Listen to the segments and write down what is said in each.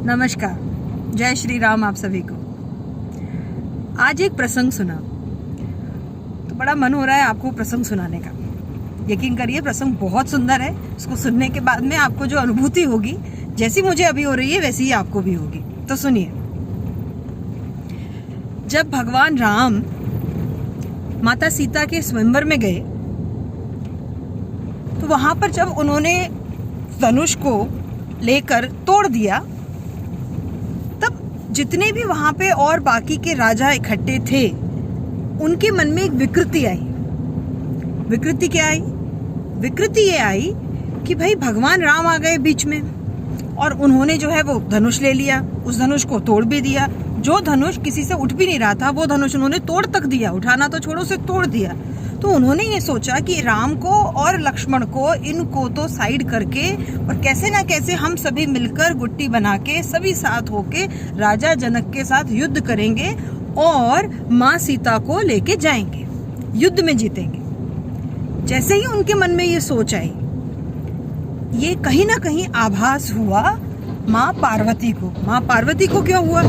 नमस्कार, जय श्री राम आप सभी को। आज एक प्रसंग सुना तो बड़ा मन हो रहा है आपको प्रसंग सुनाने का। यकीन करिए प्रसंग बहुत सुंदर है। उसको सुनने के बाद में आपको जो अनुभूति होगी, जैसी मुझे अभी हो रही है वैसी ही आपको भी होगी। तो सुनिए। जब भगवान राम माता सीता के स्वयंवर में गए तो वहां पर जब उन्होंने धनुष को लेकर तोड़ दिया, तब जितने भी वहां पे और बाकी के राजा इकट्ठे थे, उनके मन में एक विकृति आई। विकृति क्या आई? विकृति ये आई कि भाई भगवान राम आ गए बीच में और उन्होंने जो है वो धनुष ले लिया, उस धनुष को तोड़ भी दिया। जो धनुष किसी से उठ भी नहीं रहा था, वो धनुष उन्होंने तोड़ तक दिया, उठाना तो छोड़ो, उसे तोड़ दिया। तो उन्होंने ये सोचा कि राम को और लक्ष्मण को, इनको तो साइड करके और कैसे ना कैसे हम सभी मिलकर गुट्टी बना के सभी साथ होके राजा जनक के साथ युद्ध करेंगे और माँ सीता को लेके जाएंगे, युद्ध में जीतेंगे। जैसे ही उनके मन में ये सोच आई, ये कहीं ना कहीं आभास हुआ माँ पार्वती को। माँ पार्वती को क्यों हुआ?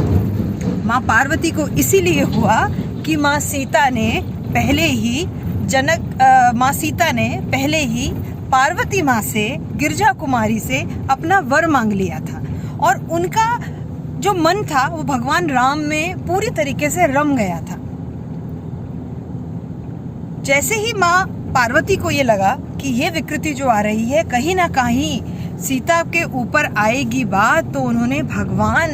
माँ पार्वती को इसीलिए हुआ कि माँ सीता ने पहले ही पार्वती माँ से, गिरजा कुमारी से अपना वर मांग लिया था और उनका जो मन था वो भगवान राम में पूरी तरीके से रम गया था। जैसे ही माँ पार्वती को ये लगा कि ये विकृति जो आ रही है कहीं ना कहीं सीता के ऊपर आएगी बात, तो उन्होंने भगवान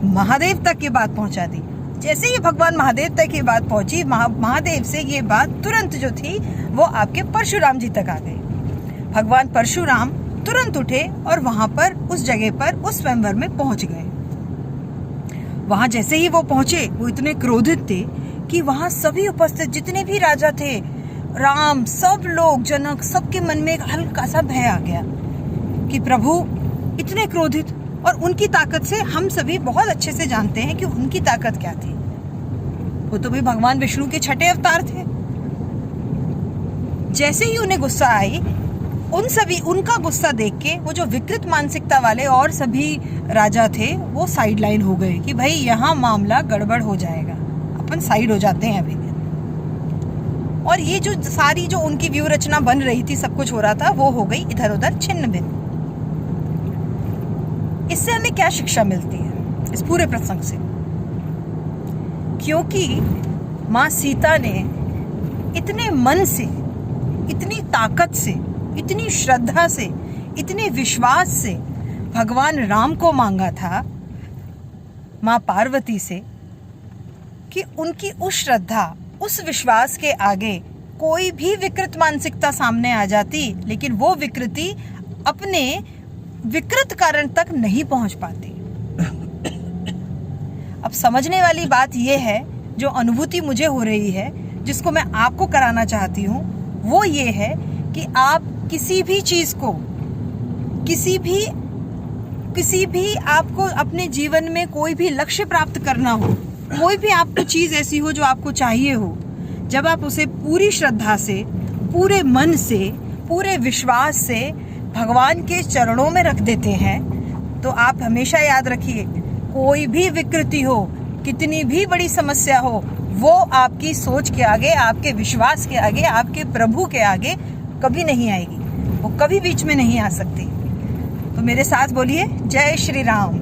महादेव तक ये बात पहुंचा दी। जैसे ही भगवान महादेव तक ये बात पहुंची, महादेव से ये बात तुरंत जो थी वो आपके परशुराम जी तक आ गई। भगवान परशुराम तुरंत उठे और वहां पर उस जगह पर उस स्वयंवर में पहुंच गए। वहां जैसे ही वो पहुंचे, वो इतने क्रोधित थे कि वहां सभी उपस्थित जितने भी राजा थे, राम, सब लोग, जनक, सबके मन में एक हल्का सा भय आ गया कि प्रभु इतने क्रोधित, और उनकी ताकत से हम सभी बहुत अच्छे से जानते हैं कि उनकी ताकत क्या थी। वो तो भी भगवान विष्णु के छठे अवतार थे। जैसे ही उन्हें गुस्सा आई, उनका गुस्सा देख के वो जो विकृत मानसिकता वाले और सभी राजा थे वो साइड लाइन हो गए कि भाई यहाँ मामला गड़बड़ हो जाएगा, अपन साइड हो जाते हैं अभी। और ये जो सारी जो उनकी व्यूह रचना बन रही थी, सब कुछ हो रहा था, वो हो गई इधर उधर छिन्न भिन्न। इससे हमें क्या शिक्षा मिलती है इस पूरे प्रसंग से? क्योंकि माँ सीता ने इतने मन से, इतनी ताकत से, इतनी श्रद्धा से, इतने विश्वास से भगवान राम को मांगा था माँ पार्वती से कि उनकी उस श्रद्धा, उस विश्वास के आगे कोई भी विकृत मानसिकता सामने आ जाती, लेकिन वो विकृति अपने विकृत कारण तक नहीं पहुंच पाती। अब समझने वाली बात यह है, जो अनुभूति मुझे हो रही है, जिसको मैं आपको कराना चाहती हूँ, वो ये है कि आप किसी भी चीज को, किसी भी आपको अपने जीवन में कोई भी लक्ष्य प्राप्त करना हो, कोई भी आपको चीज ऐसी हो जो आपको चाहिए हो, जब आप उसे पूरी श्रद्धा से, पूरे मन से, पूरे विश्वास से भगवान के चरणों में रख देते हैं, तो आप हमेशा याद रखिए, कोई भी विकृति हो, कितनी भी बड़ी समस्या हो, वो आपकी सोच के आगे, आपके विश्वास के आगे, आपके प्रभु के आगे कभी नहीं आएगी। वो कभी बीच में नहीं आ सकती। तो मेरे साथ बोलिए, जय श्री राम।